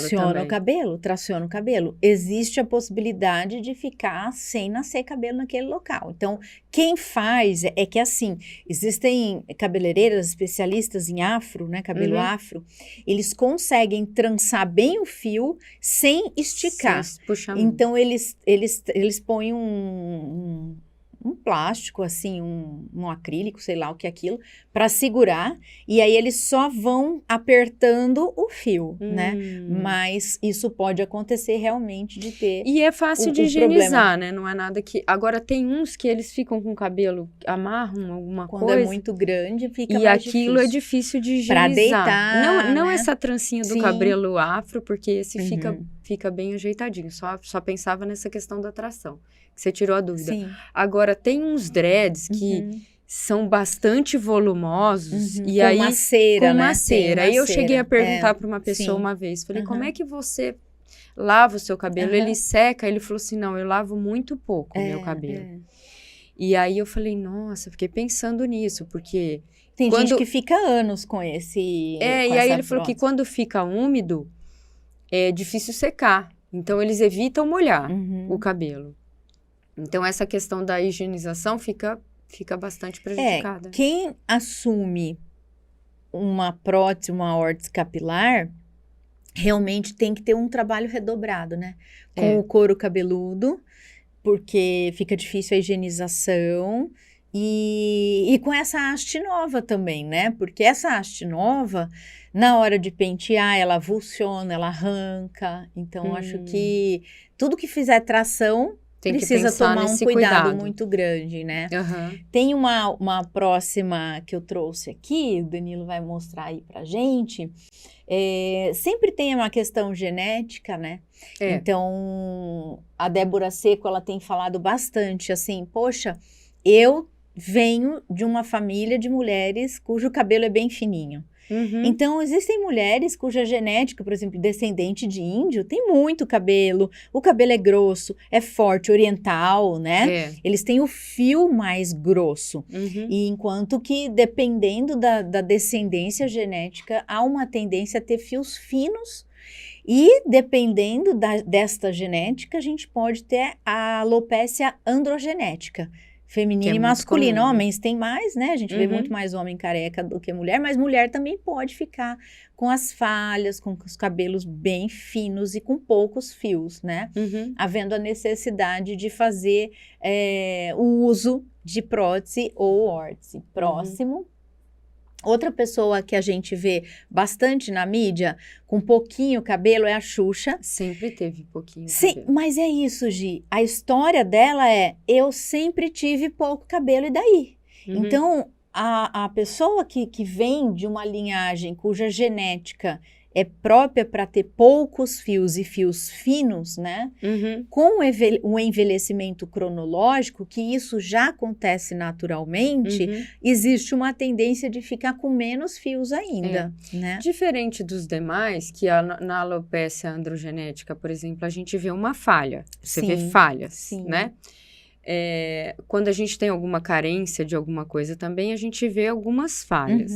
Traciona o cabelo. Existe a possibilidade de ficar sem nascer cabelo naquele local. Então, quem faz é que assim, existem cabeleireiras especialistas em afro, né, cabelo afro, eles conseguem trançar bem o fio sem esticar. Então, eles põem um plástico, assim, um acrílico, sei lá o que é aquilo, para segurar, e aí eles só vão apertando o fio, né? Mas isso pode acontecer realmente de ter. E é fácil de higienizar, né? Não é nada que... Agora, tem uns que eles ficam com o cabelo, amarram alguma coisa. Quando é muito grande, fica mais difícil. E aquilo é difícil de higienizar. Pra deitar, não né? essa trancinha do cabelo afro, porque esse fica bem ajeitadinho. Só pensava nessa questão da tração. Você tirou a dúvida. Sim. Agora, tem uns dreads que são bastante volumosos. E com aí, uma cera, né? Cera. Aí eu cheguei a perguntar para uma pessoa uma vez. Falei, como é que você lava o seu cabelo? Ele seca? Ele falou assim, não, eu lavo muito pouco o meu cabelo. E aí eu falei, nossa, fiquei pensando nisso, porque... Tem gente que fica anos com esse... e aí ele falou que quando fica úmido, é difícil secar. Então, eles evitam molhar o cabelo. Então, essa questão da higienização fica bastante prejudicada. Quem assume uma prótese, uma órtese capilar, realmente tem que ter um trabalho redobrado, né? Com o couro cabeludo, porque fica difícil a higienização. E com essa haste nova também, né? Porque essa haste nova, na hora de pentear, ela avulsiona, ela arranca. Então, acho que tudo que fizer tração... precisa tomar um cuidado muito grande, né? Tem uma próxima que eu trouxe aqui, o Danilo vai mostrar aí pra gente. Sempre tem uma questão genética, né? Então, a Débora Seco, ela tem falado bastante assim, poxa, eu venho de uma família de mulheres cujo cabelo é bem fininho. Então, existem mulheres cuja genética, por exemplo, descendente de índio, tem muito cabelo, o cabelo é grosso, é forte, oriental, né? Eles têm o fio mais grosso. E enquanto que, dependendo da descendência genética, há uma tendência a ter fios finos. E, dependendo desta genética, a gente pode ter a alopecia androgenética. Feminina e masculina. Homens tem mais, né? A gente vê muito mais homem careca do que mulher, mas mulher também pode ficar com as falhas, com os cabelos bem finos e com poucos fios, né? Havendo a necessidade de fazer o uso de prótese ou órtese. Próximo. Outra pessoa que a gente vê bastante na mídia, com pouquinho cabelo, é a Xuxa. Sempre teve pouquinho Sim, cabelo. Mas é isso, Gi. A história dela é, eu sempre tive pouco cabelo, e daí? Então, a pessoa que vem de uma linhagem cuja genética é própria para ter poucos fios e fios finos, né? Com o envelhecimento cronológico, que isso já acontece naturalmente, existe uma tendência de ficar com menos fios ainda, né? Diferente dos demais, que na alopecia androgenética, por exemplo, a gente vê uma falha. Você vê falhas, né? Quando a gente tem alguma carência de alguma coisa também, a gente vê algumas falhas.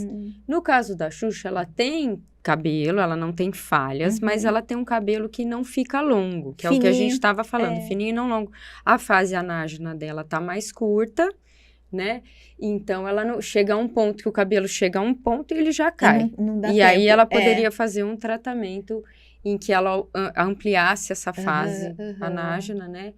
No caso da Xuxa, ela tem cabelo, ela não tem falhas, mas ela tem um cabelo que não fica longo, que fininho, é o que a gente estava falando, fininho e não longo. A fase anágena dela tá mais curta, né? Então, ela não chega a um ponto, que o cabelo chega a um ponto e ele já cai. Não dá e tempo. aí, ela poderia fazer um tratamento em que ela ampliasse essa fase anágena, né?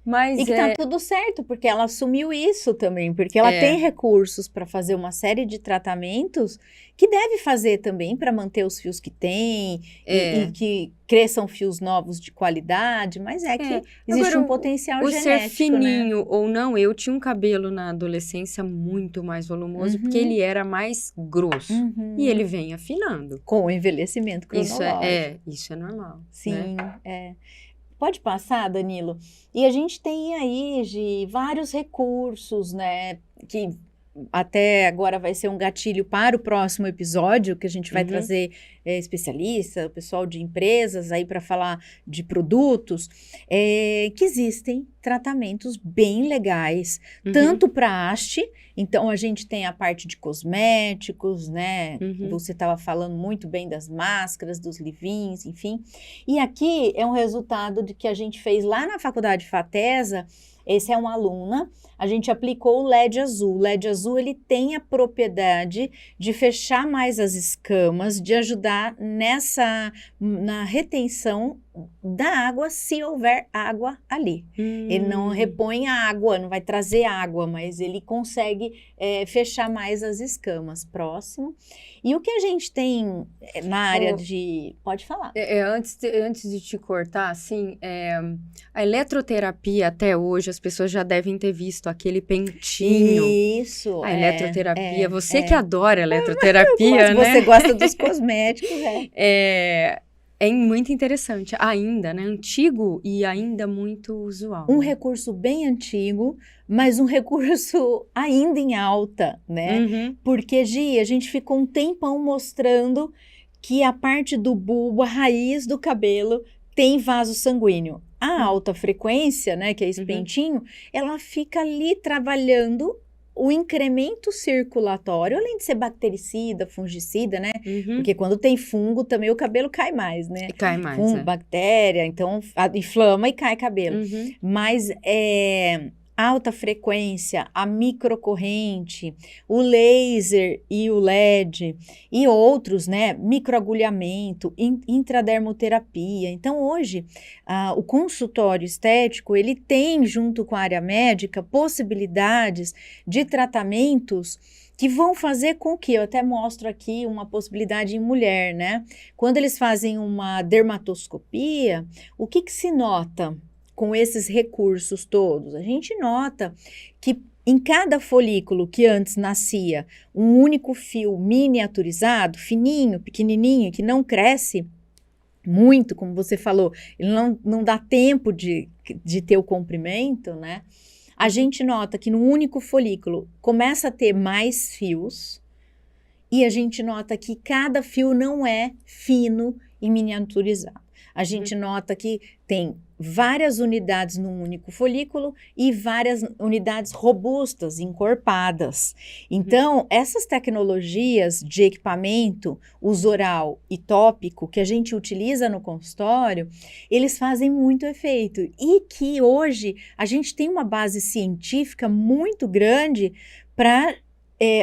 Mas e que tá tudo certo, porque ela assumiu isso também, porque ela tem recursos para fazer uma série de tratamentos que deve fazer também para manter os fios que tem e que cresçam fios novos de qualidade, mas que existe agora, um potencial o genético, ser fininho ou não, eu tinha um cabelo na adolescência muito mais volumoso, porque ele era mais grosso, e ele vem afinando. Com o envelhecimento cronológico. Isso é normal. Sim, né? Pode passar, Danilo. E a gente tem aí, Gi, vários recursos, né? Que até agora vai ser um gatilho para o próximo episódio, que a gente vai trazer especialista, o pessoal de empresas aí para falar de produtos, que existem tratamentos bem legais, tanto para haste, então a gente tem a parte de cosméticos, né? Você estava falando muito bem das máscaras, dos leave-ins, enfim. E aqui é um resultado de que a gente fez lá na Faculdade Fatesa. Esse é uma aluna, a gente aplicou o LED azul. O LED azul, ele tem a propriedade de fechar mais as escamas, de ajudar na retenção da água, se houver água ali. Ele não repõe a água, não vai trazer água, mas ele consegue fechar mais as escamas. Próximo. E o que a gente tem na área de... Pode falar. Antes de te cortar, assim, a eletroterapia até hoje, as pessoas já devem ter visto aquele pentinho. Isso, a eletroterapia. Você que adora eletroterapia, né? Você gosta dos cosméticos, É muito interessante, ainda, né? Antigo e ainda muito usual. Um recurso bem antigo, mas um recurso ainda em alta, né? Porque, Gi, a gente ficou um tempão mostrando que a parte do bulbo, a raiz do cabelo, tem vaso sanguíneo. A alta frequência, né, que é esse pentinho, ela fica ali trabalhando o incremento circulatório, além de ser bactericida, fungicida, né? Porque quando tem fungo também o cabelo cai mais, né? Cai mais, fungo, bactéria, então inflama e cai cabelo. Mas alta frequência, a microcorrente, o laser e o LED e outros, né? Microagulhamento, intradermoterapia. Então, hoje, o consultório estético, ele tem, junto com a área médica, possibilidades de tratamentos que vão fazer com que, eu até mostro aqui uma possibilidade em mulher, né? Quando eles fazem uma dermatoscopia, o que se nota com esses recursos todos? A gente nota que em cada folículo que antes nascia um único fio miniaturizado, fininho, pequenininho, que não cresce muito, como você falou, ele não dá tempo de ter o comprimento, né? A gente nota que no único folículo começa a ter mais fios e a gente nota que cada fio não é fino e miniaturizado. A gente nota que tem várias unidades num único folículo e várias unidades robustas, encorpadas. Então, essas tecnologias de equipamento, uso oral e tópico, que a gente utiliza no consultório, eles fazem muito efeito. E que hoje a gente tem uma base científica muito grande para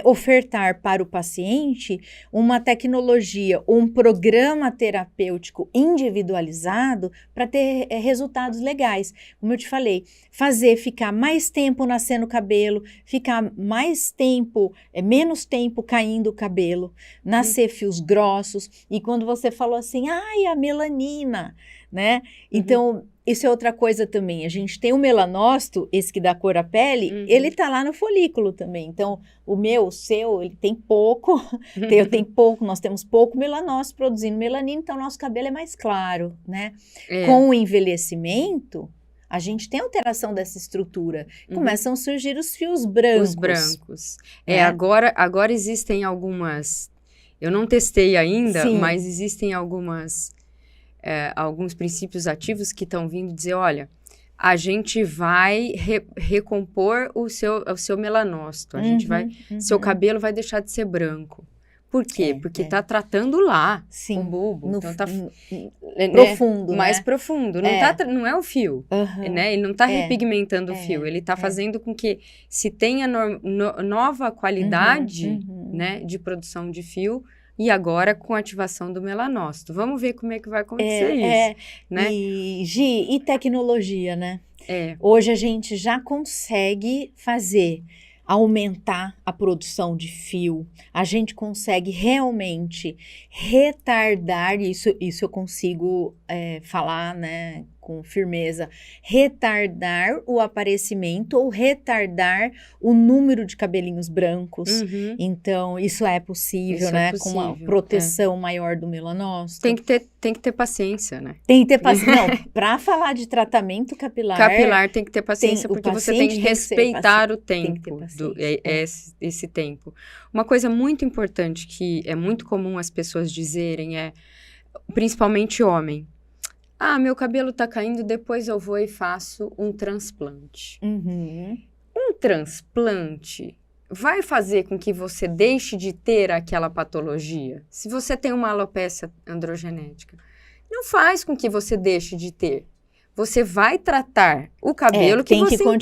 ofertar para o paciente uma tecnologia, um programa terapêutico individualizado para ter resultados legais. Como eu te falei, fazer ficar mais tempo nascendo o cabelo, ficar mais tempo, menos tempo caindo o cabelo, nascer fios grossos. E quando você falou assim, ai, a melanina, né? Então, isso é outra coisa também. A gente tem o melanócito, esse que dá cor à pele, ele tá lá no folículo também. Então, o meu, o seu, ele tem pouco, eu tenho pouco, nós temos pouco melanócito produzindo melanina, então nosso cabelo é mais claro, né? Com o envelhecimento, a gente tem alteração dessa estrutura. Começam a surgir os fios brancos. Os brancos. Agora existem algumas... Eu não testei ainda, mas existem alguns princípios ativos que estão vindo dizer, olha, a gente vai recompor o seu melanócito, a gente vai, seu cabelo vai deixar de ser branco, Por quê? Porque tá tratando lá o bulbo. Então tá profundo, mais né? profundo. Não é o fio, né? Ele não tá repigmentando o fio. Ele tá fazendo com que se tenha nova qualidade, né, de produção de fio. E agora com a ativação do melanócito. Vamos ver como é que vai acontecer isso, né? E, Gi, e tecnologia, né? Hoje a gente já consegue aumentar a produção de fio. A gente consegue realmente retardar, isso eu consigo falar, né, com firmeza, retardar o aparecimento ou retardar o número de cabelinhos brancos. Então, isso é possível, né? Com uma proteção maior do melanócito. Tem que ter paciência, né? Tem que ter paciência. Não, para falar de tratamento capilar... Capilar tem que ter paciência, porque você tem que respeitar o tempo, esse tempo. Uma coisa muito importante que é muito comum as pessoas dizerem principalmente homem, meu cabelo tá caindo, depois eu vou e faço um transplante. Um transplante vai fazer com que você deixe de ter aquela patologia? Se você tem uma alopécia androgenética, não faz com que você deixe de ter. Você vai tratar o cabelo que você implantou.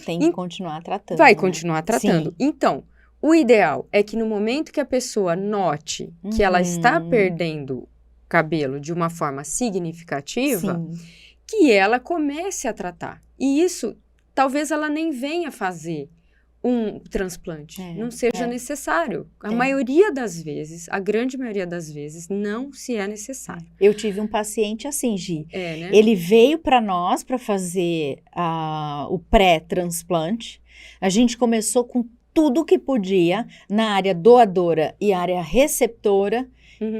Tem que continuar tratando. Vai continuar tratando. Sim. Então, o ideal é que no momento que a pessoa note que ela está perdendo cabelo de uma forma significativa, que ela comece a tratar. E isso, talvez ela nem venha fazer um transplante, não seja necessário. A maioria das vezes, a grande maioria das vezes, não se é necessário. Eu tive um paciente assim, Gi. Né? Ele veio para nós para fazer o pré-transplante. A gente começou com tudo que podia na área doadora e área receptora.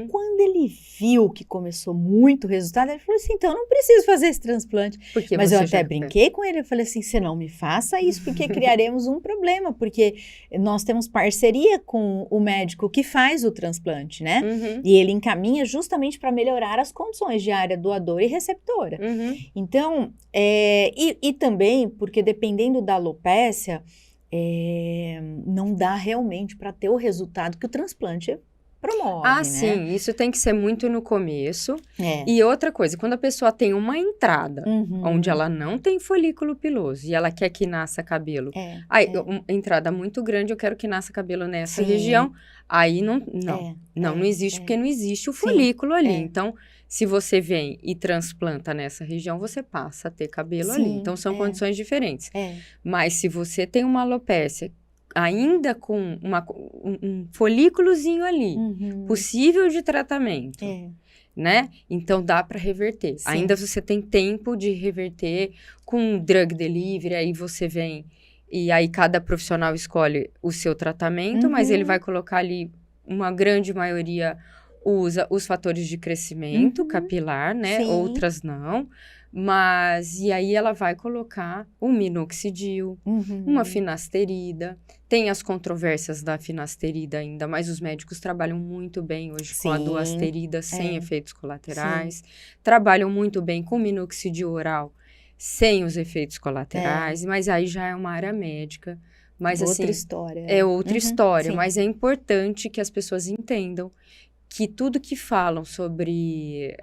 Quando ele viu que começou muito resultado, ele falou assim, então eu não preciso fazer esse transplante. Mas eu até brinquei com ele, eu falei assim, você não me faça isso, porque criaremos um problema, porque nós temos parceria com o médico que faz o transplante, né? E ele encaminha justamente para melhorar as condições de área doadora e receptora. Então, e também, porque dependendo da alopécia, não dá realmente para ter o resultado que o transplante promove, né? Sim, isso tem que ser muito no começo. E outra coisa, quando a pessoa tem uma entrada onde ela não tem folículo piloso e ela quer que nasça cabelo, uma entrada muito grande, eu quero que nasça cabelo nessa região, aí não existe, porque não existe o folículo ali. Então, se você vem e transplanta nessa região, você passa a ter cabelo ali. Então, são condições diferentes. Mas se você tem uma alopécia ainda com um folículozinho ali, possível de tratamento, né? Então, dá para reverter. Ainda você tem tempo de reverter com drug delivery, aí você vem... E aí, cada profissional escolhe o seu tratamento, mas ele vai colocar ali, uma grande maioria usa os fatores de crescimento capilar, né? Outras não. Mas, e aí ela vai colocar um minoxidil, uma finasterida. Tem as controvérsias da finasterida ainda, mas os médicos trabalham muito bem hoje com a duasterida sem efeitos colaterais. Trabalham muito bem com minoxidil oral sem os efeitos colaterais, mas aí já é uma área médica. Mas, outra assim, história. É outra história, mas é importante que as pessoas entendam que tudo que falam sobre,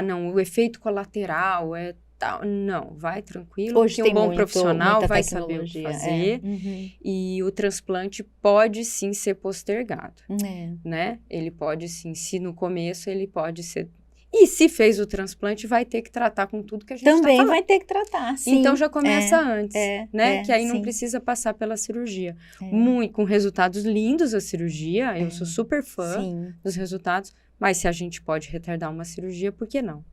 não, o efeito colateral é tal, não, vai tranquilo, hoje que um bom profissional vai saber o que fazer, e o transplante pode sim ser postergado, né? Ele pode sim, se no começo ele pode ser... E se fez o transplante, vai ter que tratar com tudo que a gente também tá falando. Vai ter que tratar, sim. Então, já começa antes, né? Que aí não precisa passar pela cirurgia. Muito, com resultados lindos a cirurgia, eu sou super fã dos resultados, mas se a gente pode retardar uma cirurgia, por que não?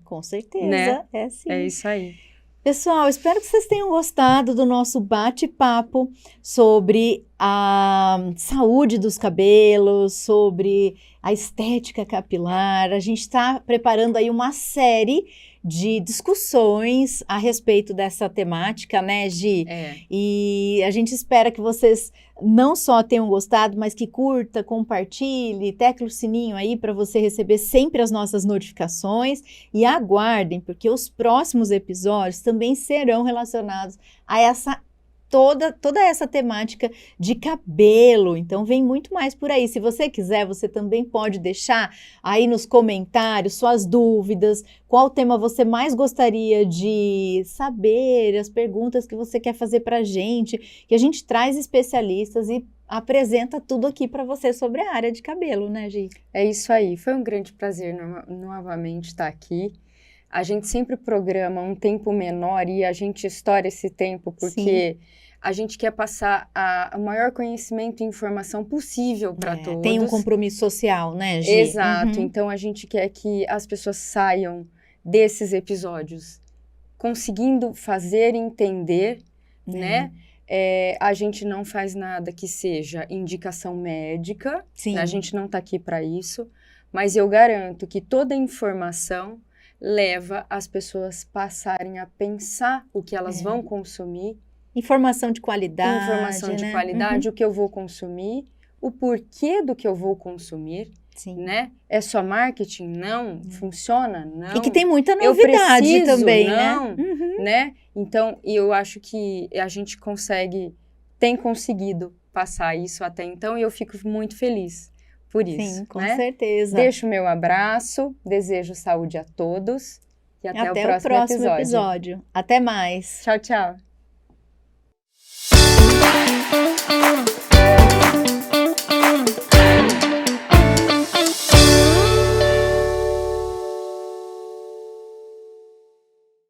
Com certeza, né? Sim. É isso aí. Pessoal, espero que vocês tenham gostado do nosso bate-papo sobre a saúde dos cabelos, sobre a estética capilar. A gente está preparando aí uma série de discussões a respeito dessa temática, né, Gi? E a gente espera que vocês não só tenham gostado, mas que curta, compartilhe, tecle o sininho aí para você receber sempre as nossas notificações e aguardem, porque os próximos episódios também serão relacionados a essa toda essa temática de cabelo. Então vem muito mais por aí. Se você quiser, você também pode deixar aí nos comentários suas dúvidas, qual tema você mais gostaria de saber, as perguntas que você quer fazer pra gente, que a gente traz especialistas e apresenta tudo aqui para você sobre a área de cabelo, né, Gi? É isso aí. Foi um grande prazer novamente estar aqui. A gente sempre programa um tempo menor e a gente estoura esse tempo porque a gente quer passar o maior conhecimento e informação possível para todos. Tem um compromisso social, né, Gi? Exato. Então, a gente quer que as pessoas saiam desses episódios conseguindo fazer entender, né? A gente não faz nada que seja indicação médica. Sim. A gente não está aqui para isso. Mas eu garanto que toda informação leva as pessoas passarem a pensar o que elas vão consumir. Informação de qualidade, Informação de qualidade, o que eu vou consumir, o porquê do que eu vou consumir, né? É só marketing? Não. Funciona? Não. E que tem muita novidade também, não, né? Então, eu acho que a gente tem conseguido passar isso até então e eu fico muito feliz por isso. Sim, com certeza. Deixo o meu abraço, desejo saúde a todos e até o próximo episódio. Até mais. Tchau, tchau.